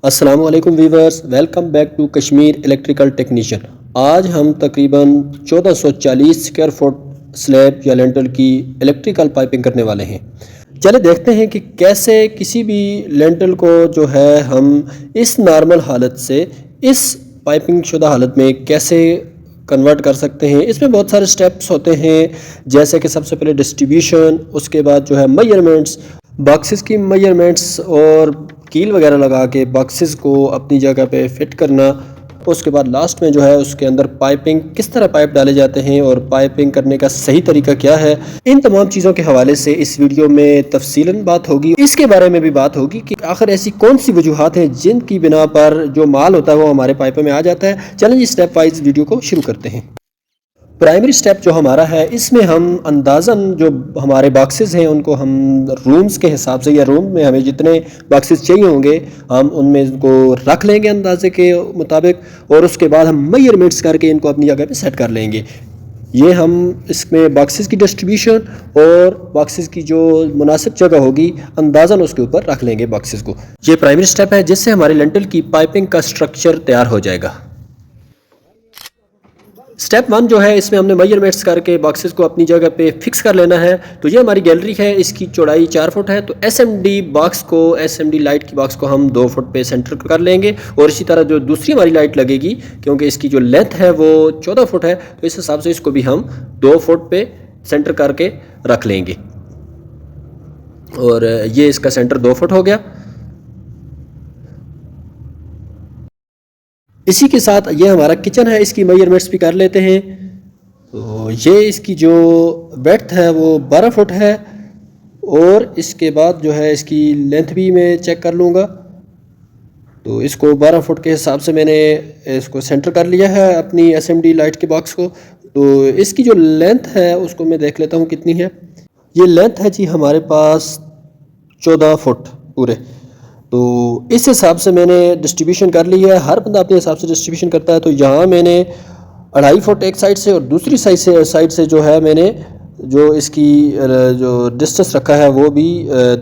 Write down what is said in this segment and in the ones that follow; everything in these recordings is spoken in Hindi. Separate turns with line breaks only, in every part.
अस्सलाम वालेकुम viewers, welcome back to Kashmir electrical technician. आज हम तकरीबन 1440 स्क्वायर फुट स्लैब या लेंटल की इलेक्ट्रिकल पाइपिंग करने वाले हैं। चले देखते हैं कि कैसे किसी भी लेंटल को जो है हम इस नॉर्मल हालत से इस पाइपिंग शुदा हालत में कैसे कन्वर्ट कर सकते हैं। इसमें बहुत सारे स्टेप्स होते हैं, जैसे कि सबसे पहले डिस्ट्रीब्यूशन, उसके बाद जो है मेजरमेंट्स, बॉक्सेस की मेजरमेंट्स और कील वगैरह लगा के बॉक्सेस को अपनी जगह पे फिट करना। उसके बाद लास्ट में जो है उसके अंदर पाइपिंग, किस तरह पाइप डाले जाते हैं और पाइपिंग करने का सही तरीका क्या है, इन तमाम चीज़ों के हवाले से इस वीडियो में तफसीलन बात होगी। इसके बारे में भी बात होगी कि आखिर ऐसी कौन सी वजूहात हैं जिनकी बिना पर जो माल होता है वो हमारे पाइपों में आ जाता है। चलें जी स्टेप वाइज वीडियो को शुरू करते हैं। प्राइमरी स्टेप जो हमारा है, इसमें हम अंदाज़न जो हमारे बॉक्सेस हैं उनको हम रूम्स के हिसाब से या रूम में हमें जितने बॉक्सेस चाहिए होंगे हम उनमें इनको रख लेंगे अंदाजे के मुताबिक, और उसके बाद हम मेजरमेंट्स करके इनको अपनी जगह पे सेट कर लेंगे। ये हम इसमें बॉक्सेस की डिस्ट्रीब्यूशन और बॉक्सेस की जो मुनासिब जगह होगी अंदाज़न उसके ऊपर रख लेंगे बॉक्सेस को। ये प्राइमरी स्टेप है जिससे हमारे लेंटल की पाइपिंग का स्ट्रक्चर तैयार हो जाएगा। स्टेप 1 जो है, इसमें हमने मेजरमेंट्स करके बॉक्सेस को अपनी जगह पे फिक्स कर लेना है। तो ये हमारी गैलरी है, इसकी चौड़ाई 4 फुट है। तो एसएमडी लाइट की बॉक्स को हम 2 फुट पे सेंटर कर लेंगे, और इसी तरह जो दूसरी हमारी लाइट लगेगी, क्योंकि इसकी जो लेंथ है वो 14 फुट है, तो इस हिसाब से इसको भी हम 2 फुट पे सेंटर करके रख लेंगे। और ये इसका सेंटर 2 फुट हो गया। इसी के साथ ये हमारा किचन है, इसकी मेजरमेंट्स भी कर लेते हैं। तो ये इसकी जो ब्रेड्थ है वो 12 फुट है, और इसके बाद जो है इसकी लेंथ भी मैं चेक कर लूँगा। तो इसको 12 फुट के हिसाब से मैंने इसको सेंटर कर लिया है अपनी एसएमडी लाइट के बॉक्स को। तो इसकी जो लेंथ है उसको मैं देख लेता हूँ कितनी है। ये लेंथ है जी हमारे पास 14 फुट पूरे। तो इस हिसाब से मैंने डिस्ट्रीब्यूशन कर ली है। हर बंदा अपने हिसाब से डिस्ट्रीब्यूशन करता है। तो यहाँ मैंने 2.5 फुट एक साइड से और दूसरी साइड से जो है मैंने जो इसकी जो डिस्टेंस रखा है वो भी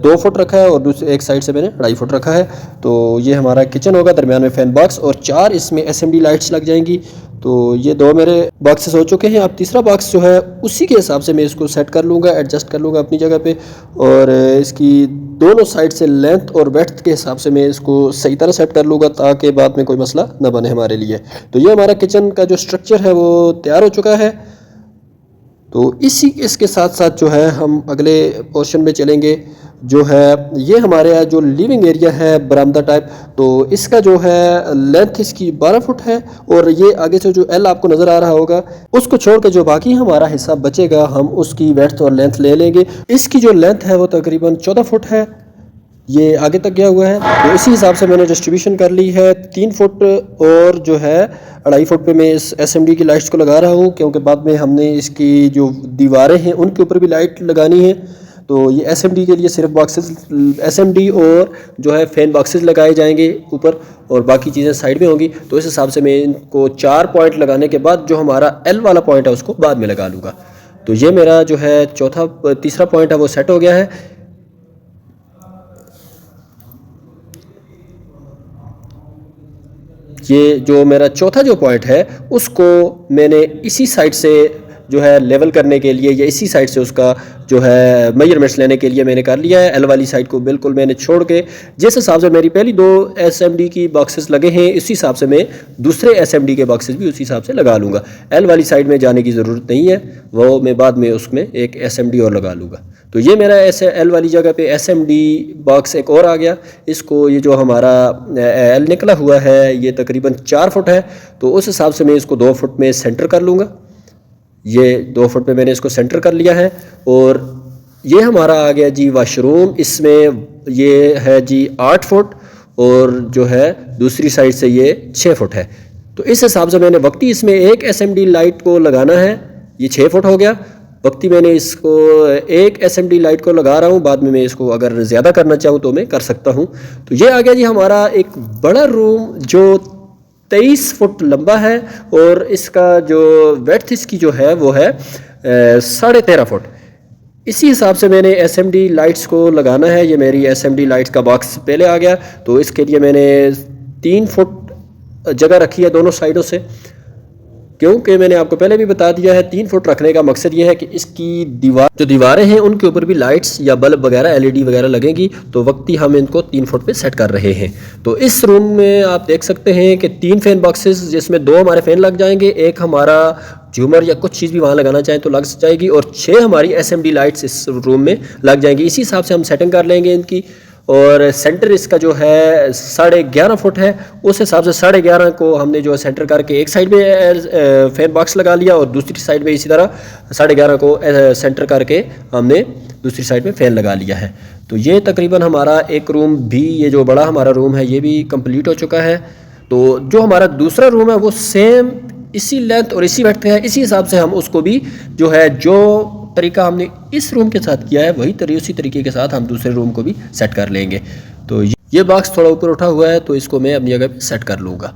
2 फुट रखा है, और दूसरी एक साइड से मैंने 2.5 फुट रखा है। तो ये हमारा किचन होगा, दरमियान में फैन बॉक्स और 4 इसमें एसएमडी लाइट्स लग जाएंगी। तो ये 2 मेरे बॉक्सेस हो चुके हैं। अब तीसरा बॉक्स जो है उसी के हिसाब से मैं इसको सेट कर लूँगा, एडजस्ट कर लूँगा अपनी जगह पे, और इसकी दोनों साइड से लेंथ और ब्रेड्थ के हिसाब से मैं इसको सही तरह सेट कर लूँगा, ताकि बाद में कोई मसला न बने हमारे लिए। तो ये हमारा किचन का जो स्ट्रक्चर है वो तैयार हो चुका है। तो इसके साथ साथ जो है हम अगले पोर्शन में चलेंगे। जो है ये हमारे यहाँ जो लिविंग एरिया है बरामदा टाइप, तो इसका जो है लेंथ इसकी 12 फुट है, और ये आगे से जो एल आपको नज़र आ रहा होगा उसको छोड़ के जो बाकी हमारा हिस्सा बचेगा हम उसकी वेड्थ और लेंथ ले लेंगे। इसकी जो लेंथ है वो तकरीबन 14 फुट है, ये आगे तक गया हुआ है। तो इसी हिसाब से मैंने डिस्ट्रीब्यूशन कर ली है 3 फुट, और जो है 2.5 फुट पे मैं इस एसएमडी की लाइट्स को लगा रहा हूँ, क्योंकि बाद में हमने इसकी जो दीवारें हैं उनके ऊपर भी लाइट लगानी है। तो ये एसएमडी के लिए सिर्फ बॉक्सेस एसएमडी और जो है फैन बॉक्सेस लगाए जाएंगे ऊपर, और बाकी चीज़ें साइड में होंगी। तो इस हिसाब से मैं इनको 4 पॉइंट लगाने के बाद जो हमारा एल वाला पॉइंट है उसको बाद में लगा लूँगा। तो ये मेरा जो है तीसरा पॉइंट है वो सेट हो गया है। ये जो मेरा चौथा जो पॉइंट है उसको मैंने इसी साइड से जो है लेवल करने के लिए, या इसी साइड से उसका जो है मेजरमेंट्स लेने के लिए मैंने कर लिया है। एल वाली साइड को बिल्कुल मैंने छोड़ के, जिस हिसाब से मेरी पहली 2 एसएमडी की बॉक्सेस लगे हैं इसी हिसाब से मैं दूसरे एसएमडी के बॉक्सेस भी उसी हिसाब से लगा लूँगा। एल वाली साइड में जाने की ज़रूरत नहीं है, वो मैं बाद में उसमें एक एसएमडी और लगा लूँगा। तो ये मेरा एल वाली जगह पे एसएमडी बॉक्स एक और आ गया। इसको ये जो हमारा एल निकला हुआ है ये तकरीबन 4 फुट है, तो उस हिसाब से मैं इसको 2 फुट में सेंटर कर लूँगा। ये 2 फुट पे मैंने इसको सेंटर कर लिया है। और ये हमारा आ गया जी वाशरूम। इसमें ये है जी 8 फुट, और जो है दूसरी साइड से ये 6 फुट है। तो इस हिसाब से मैंने वक्ती इसमें एक एसएमडी लाइट को लगाना है। ये 6 फुट हो गया। वक्ती मैंने इसको एक एसएमडी लाइट को लगा रहा हूँ, बाद में मैं इसको अगर ज़्यादा करना चाहूँ तो मैं कर सकता हूँ। तो ये आ गया जी हमारा एक बड़ा रूम जो 23 फुट लंबा है, और इसका जो वेड्थ इसकी जो है वो है 13.5 फुट। इसी हिसाब से मैंने एसएमडी लाइट्स को लगाना है। ये मेरी एसएमडी लाइट्स का बॉक्स पहले आ गया, तो इसके लिए मैंने 3 फुट जगह रखी है दोनों साइडों से, क्योंकि मैंने आपको पहले भी बता दिया है 3 फुट रखने का मकसद ये है कि इसकी दीवारें हैं उनके ऊपर भी लाइट्स या बल्ब वगैरह एलईडी वगैरह लगेंगी, तो वक्ती हम इनको 3 फुट पे सेट कर रहे हैं। तो इस रूम में आप देख सकते हैं कि 3 फैन बॉक्सेस, जिसमें 2 हमारे फैन लग जाएंगे, एक हमारा झूमर या कुछ चीज़ भी वहाँ लगाना चाहें तो लग जाएगी, और 6 हमारी एसएमडी लाइट्स इस रूम में लग जाएंगी। इसी हिसाब से हम सेटिंग कर लेंगे इनकी। और सेंटर इसका जो है 11.5 फुट है, उस हिसाब से 11.5 को हमने जो सेंटर करके एक साइड में फैन बॉक्स लगा लिया और दूसरी साइड में इसी तरह 11.5 को सेंटर करके हमने दूसरी साइड में फैन लगा लिया है। तो ये तकरीबन हमारा एक रूम भी, ये जो बड़ा हमारा रूम है ये भी कंप्लीट हो चुका है। तो जो हमारा दूसरा रूम है वो सेम इसी लेंथ और इसी वेड्थ है, इसी हिसाब से हम उसको भी जो है, जो तरीका हमने इस रूम के साथ किया है वही उसी तरीके के साथ हम दूसरे रूम को भी सेट कर लेंगे। तो ये बॉक्स थोड़ा ऊपर उठा हुआ है, तो इसको मैं अपनी जगह पे सेट कर लूँगा।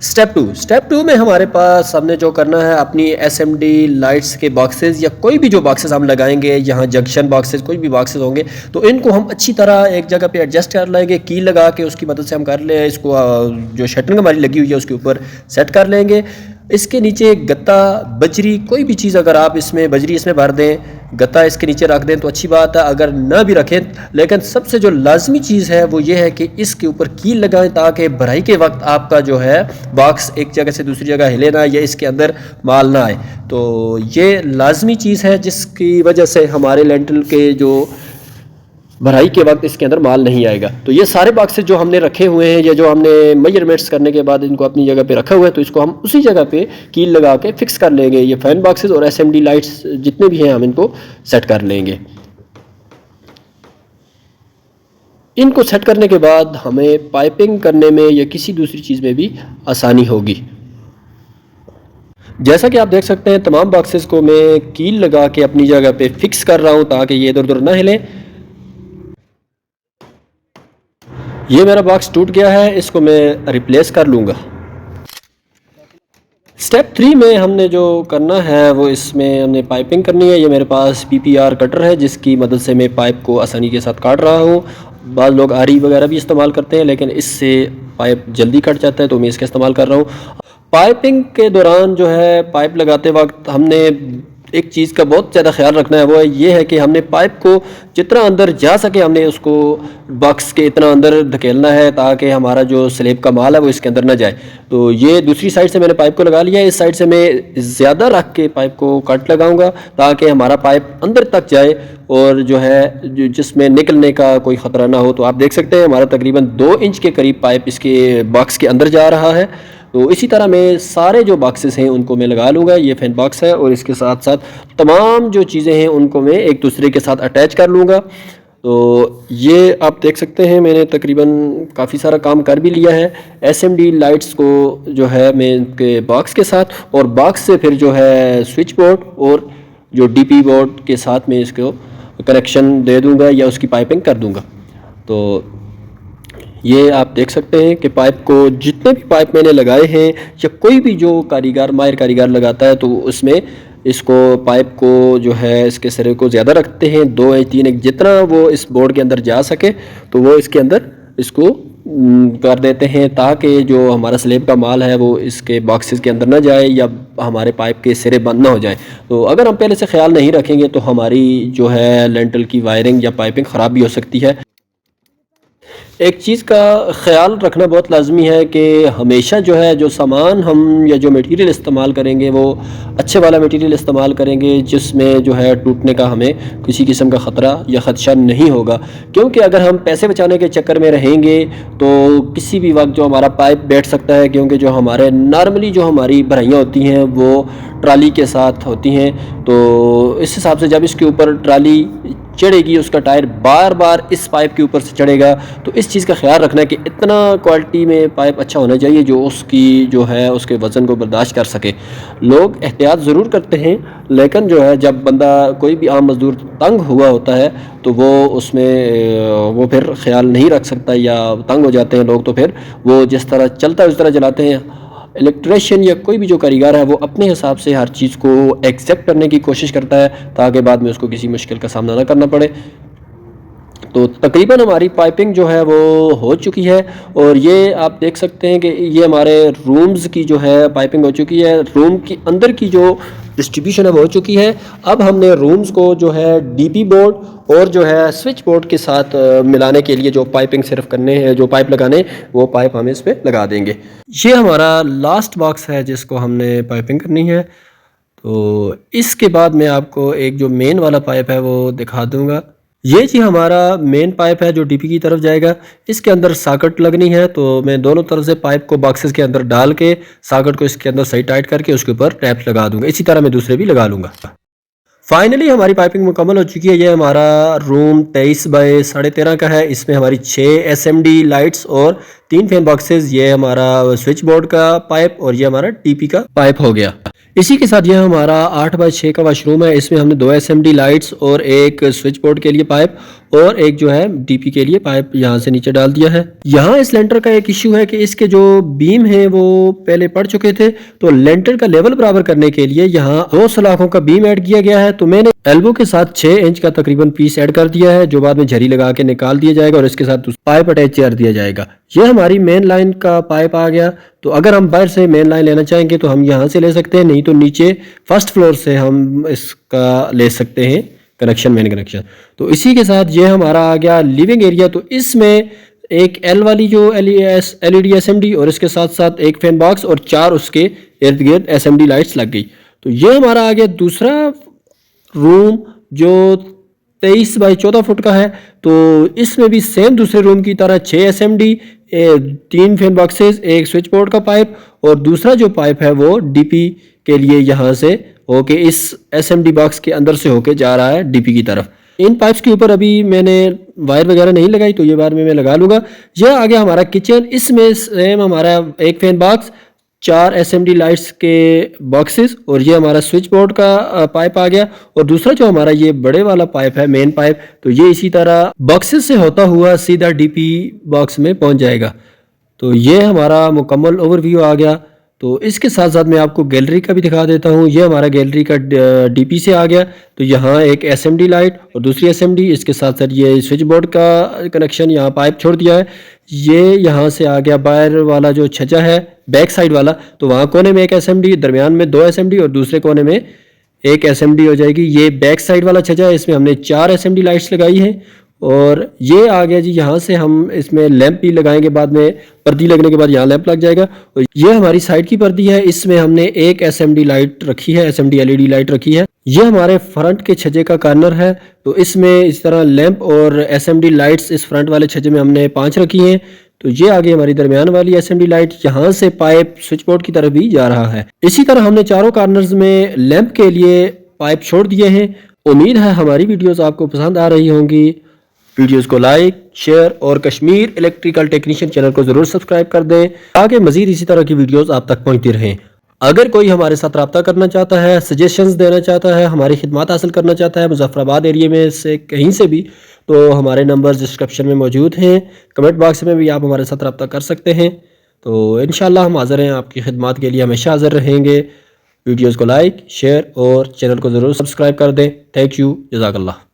स्टेप टू में हमारे पास हमने जो करना है, अपनी एसएमडी लाइट्स के बॉक्सेस या कोई भी जो बॉक्सेस हम लगाएंगे, यहाँ जंक्शन बॉक्सेस कोई भी बॉक्सेस होंगे, तो इनको हम अच्छी तरह एक जगह पे एडजस्ट कर लेंगे, की लगा के उसकी मदद से हम कर ले इसको, जो शटरिंग हमारी लगी हुई है उसके ऊपर सेट कर लेंगे। इसके नीचे गत्ता, बजरी, कोई भी चीज़ अगर आप इसमें बजरी इसमें भर दें, गत्ता इसके नीचे रख दें तो अच्छी बात है, अगर ना भी रखें, लेकिन सबसे जो लाजमी चीज़ है वो ये है कि इसके ऊपर कील लगाएं, ताकि भराई के वक्त आपका जो है बॉक्स एक जगह से दूसरी जगह हिले ना या इसके अंदर माल ना आए। तो ये लाजमी चीज़ है जिसकी वजह से हमारे लेंटल के जो भराई के वक्त इसके अंदर माल नहीं आएगा। तो ये सारे बॉक्सेस जो हमने रखे हुए हैं या जो हमने मेजरमेंट्स करने के बाद इनको अपनी जगह पे रखा हुआ है, तो इसको हम उसी जगह पे कील लगा के फिक्स कर लेंगे। ये फैन बॉक्सेस और एसएमडी लाइट्स जितने भी हैं हम इनको सेट कर लेंगे। इनको सेट करने के बाद हमें पाइपिंग करने में या किसी दूसरी चीज़ में भी आसानी होगी। जैसा कि आप देख सकते हैं तमाम बॉक्सेस को मैं कील लगा के अपनी जगह पे फिक्स कर रहा हूँ ताकि ये इधर उधर ना हिले। ये मेरा बॉक्स टूट गया है, इसको मैं रिप्लेस कर लूँगा। स्टेप 3 में हमने जो करना है वो इसमें हमने पाइपिंग करनी है। ये मेरे पास पीपीआर कटर है जिसकी मदद से मैं पाइप को आसानी के साथ काट रहा हूँ। बाद लोग आरी वगैरह भी इस्तेमाल करते हैं, लेकिन इससे पाइप जल्दी कट जाता है तो मैं इसका इस्तेमाल कर रहा हूँ। पाइपिंग के दौरान जो है, पाइप लगाते वक्त हमने एक चीज़ का बहुत ज़्यादा ख्याल रखना है, वो ये है कि हमने पाइप को जितना अंदर जा सके हमने उसको बॉक्स के इतना अंदर धकेलना है ताकि हमारा जो स्लेब का माल है वो इसके अंदर ना जाए। तो ये दूसरी साइड से मैंने पाइप को लगा लिया है, इस साइड से मैं ज़्यादा रख के पाइप को कट लगाऊंगा ताकि हमारा पाइप अंदर तक जाए और जो है जिसमें निकलने का कोई ख़तरा ना हो। तो आप देख सकते हैं हमारा तकरीबन 2 इंच के करीब पाइप इसके बॉक्स के अंदर जा रहा है। तो इसी तरह मैं सारे जो बॉक्सेस हैं उनको मैं लगा लूँगा। ये फैन बॉक्स है और इसके साथ साथ तमाम जो चीज़ें हैं उनको मैं एक दूसरे के साथ अटैच कर लूँगा। तो ये आप देख सकते हैं मैंने तकरीबन काफ़ी सारा काम कर भी लिया है। एसएमडी लाइट्स को जो है मैं इनके बॉक्स के साथ और बॉक्स से फिर जो है स्विच बोर्ड और जो डीपी बोर्ड के साथ में इसको कनेक्शन दे दूँगा या उसकी पाइपिंग कर दूँगा। तो ये आप देख सकते हैं कि पाइप को जितने भी पाइप मैंने लगाए हैं या कोई भी जो कारीगर माहिर कारीगर लगाता है तो उसमें इसको पाइप को जो है इसके सिरे को ज़्यादा रखते हैं, 2 या 3 जितना वो इस बोर्ड के अंदर जा सके तो वो इसके अंदर इसको कर देते हैं ताकि जो हमारा स्लेब का माल है वो इसके बॉक्सेस के अंदर ना जाए या हमारे पाइप के सिरे बंद ना हो जाए। तो अगर हम पहले से ख्याल नहीं रखेंगे तो हमारी जो है लेंटल की वायरिंग या पाइपिंग ख़राब भी हो सकती है। एक चीज़ का ख्याल रखना बहुत लाजमी है कि हमेशा जो है जो सामान हम या जो मटेरियल इस्तेमाल करेंगे वो अच्छे वाला मटेरियल इस्तेमाल करेंगे जिसमें जो है टूटने का हमें किसी किस्म का ख़तरा या ख़दशा नहीं होगा। क्योंकि अगर हम पैसे बचाने के चक्कर में रहेंगे तो किसी भी वक्त जो हमारा पाइप बैठ सकता है, क्योंकि जो हमारे नॉर्मली जो हमारी भराइयाँ होती हैं वो ट्राली के साथ होती हैं। तो इस हिसाब से जब इसके ऊपर ट्राली चढ़ेगी उसका टायर बार बार इस पाइप के ऊपर से चढ़ेगा। तो इस चीज़ का ख्याल रखना है कि इतना क्वालिटी में पाइप अच्छा होना चाहिए जो उसकी जो है उसके वज़न को बर्दाश्त कर सके। लोग एहतियात ज़रूर करते हैं, लेकिन जो है जब बंदा कोई भी आम मज़दूर तंग हुआ होता है तो वो उसमें वो फिर ख्याल नहीं रख सकता या तंग हो जाते हैं लोग, तो फिर वो जिस तरह चलता है उस तरह चलाते हैं। इलेक्ट्रिशियन या कोई भी जो कारीगर है वो अपने हिसाब से हर चीज़ को एक्सेप्ट करने की कोशिश करता है ताकि बाद में उसको किसी मुश्किल का सामना ना करना पड़े। तो तकरीबन हमारी पाइपिंग जो है वो हो चुकी है और ये आप देख सकते हैं कि ये हमारे रूम्स की जो है पाइपिंग हो चुकी है। रूम की अंदर की जो डिस्ट्रीब्यूशन है वो हो चुकी है। अब हमने रूम्स को जो है डीपी बोर्ड और जो है स्विच बोर्ड के साथ मिलाने के लिए जो पाइपिंग सिर्फ करने हैं, जो पाइप लगाने, वो पाइप हम इस पर लगा देंगे। ये हमारा लास्ट बॉक्स है जिसको हमने पाइपिंग करनी है। तो इसके बाद मैं आपको एक जो मेन वाला पाइप है वो दिखा दूंगा। ये जी हमारा मेन पाइप है जो डीपी की तरफ जाएगा। इसके अंदर सॉकेट लगनी है, तो मैं दोनों तरफ से पाइप को बॉक्सेस के अंदर डाल के सॉकेट को इसके अंदर सही टाइट करके उसके ऊपर टैप लगा दूंगा। इसी तरह मैं दूसरे भी लगा लूँगा। फाइनली हमारी पाइपिंग मुकम्मल हो चुकी है। ये हमारा रूम 23 बाय 13.5 का है। इसमें हमारी 6 एसएमडी लाइट्स और 3 फैन बॉक्सेस, ये हमारा स्विच बोर्ड का पाइप और ये हमारा टीपी का पाइप हो गया। इसी के साथ ये हमारा 8 बाय 6 का वॉशरूम है। इसमें हमने 2 एसएमडी लाइट्स और एक स्विच बोर्ड के लिए पाइप और एक जो है डीपी के लिए पाइप यहाँ से नीचे डाल दिया है। यहाँ इस लेंटर का एक इश्यू है कि इसके जो बीम है वो पहले पड़ चुके थे, तो लेंटर का लेवल बराबर करने के लिए यहाँ 2 सलाखों का बीम ऐड किया गया है। तो मैंने एल्बो के साथ 6 इंच का तकरीबन पीस ऐड कर दिया है, जो बाद में झरी लगा के निकाल दिया जाएगा और इसके साथ पाइप अटैच कर दिया जाएगा। ये हमारी मेन लाइन का पाइप आ गया। तो अगर हम बाहर से मेन लाइन लेना चाहेंगे तो हम यहाँ से ले सकते हैं, नहीं तो नीचे फर्स्ट फ्लोर से हम इसका ले सकते हैं कनेक्शन, मेन कनेक्शन। तो इसी के साथ ये हमारा आ गया लिविंग एरिया। तो इसमें एक एल वाली जो एलईडी एसएमडी और इसके साथ साथ एक फैन बॉक्स और 4 उसके इर्द गिर्द एसएमडी लाइट्स लग गई। तो ये हमारा आ गया दूसरा रूम जो 23 बाई 14 फुट का है। तो इसमें भी सेम दूसरे रूम की तरह 6 एसएमडी, 3 फैन बॉक्सेस, एक स्विच बोर्ड का पाइप और दूसरा जो पाइप है वो डीपी के लिए यहाँ से होके इस एसएमडी बॉक्स के अंदर से होके जा रहा है डीपी की तरफ। इन पाइप्स के ऊपर अभी मैंने वायर वगैरह नहीं लगाई, तो ये बाद में मैं लगा लूँगा। यह आ गया हमारा किचन। इसमें सेम हमारा एक फैन बॉक्स, 4 एसएमडी लाइट्स के बॉक्सेस और ये हमारा स्विच बोर्ड का पाइप आ गया। और दूसरा जो हमारा ये बड़े वाला पाइप है, मेन पाइप, तो ये इसी तरह बॉक्सेस से होता हुआ सीधा डीपी बॉक्स में पहुंच जाएगा। तो ये हमारा मुकम्मल ओवरव्यू आ गया। तो इसके साथ साथ मैं आपको गैलरी का भी दिखा देता हूँ। ये हमारा गैलरी का डीपी से आ गया। तो यहाँ एक एसएमडी लाइट और दूसरी एसएमडी, इसके साथ साथ ये स्विच बोर्ड का कनेक्शन यहाँ पाइप छोड़ दिया है। ये यहाँ से आ गया बाहर वाला जो छज्जा है बैक साइड वाला, तो वहाँ कोने में एक एसएमडी, दरमियान में 2 एसएमडी और दूसरे कोने में एक एसएमडी हो जाएगी। ये बैक साइड वाला छज्जा है, इसमें हमने 4 एसएमडी लाइट्स लगाई हैं। और ये आ गया जी, यहाँ से हम इसमें लैंप भी लगाएंगे, बाद में पर्दी लगने के बाद यहाँ लैंप लग जाएगा। और ये हमारी साइड की पर्दी है, इसमें हमने एक एसएमडी लाइट रखी है, एसएमडी एलईडी लाइट रखी है। ये हमारे फ्रंट के छज्जे का कॉर्नर है, तो इसमें इस तरह लैंप और एसएमडी लाइट्स इस फ्रंट वाले छज्जे में हमने 5 रखी हैं। तो ये आ गई हमारी दरमियान वाली एसएमडी लाइट, यहाँ से पाइप स्विच बोर्ड की तरफ भी जा रहा है। इसी तरह हमने चारों कॉर्नर्स में लैंप के लिए पाइप छोड़ दिए हैं। उम्मीद है हमारी वीडियोस आपको पसंद आ रही होंगी। वीडियोस को लाइक, शेयर और कश्मीर इलेक्ट्रिकल टेक्नीशियन चैनल को जरूर सब्सक्राइब कर दें ताकि मजीद इसी तरह की वीडियोस आप तक पहुंचती रहें। अगर कोई हमारे साथ रब्ता करना चाहता है, सजेशंस देना चाहता है, हमारी खिदमत हासिल करना चाहता है मुजफ्फराबाद एरिया में से कहीं से भी, तो हमारे नंबर्स डिस्क्रिप्शन में मौजूद हैं। कमेंट बॉक्स में भी आप हमारे साथ रब्ता कर सकते हैं। तो इंशाल्लाह हम हाज़िर हैं, आपकी खिदमत के लिए हमेशा हाज़िर रहेंगे। वीडियोज़ को लाइक, शेयर और चैनल को ज़रूर सब्सक्राइब कर दें। थैंक यू, जज़ाकल्लाह।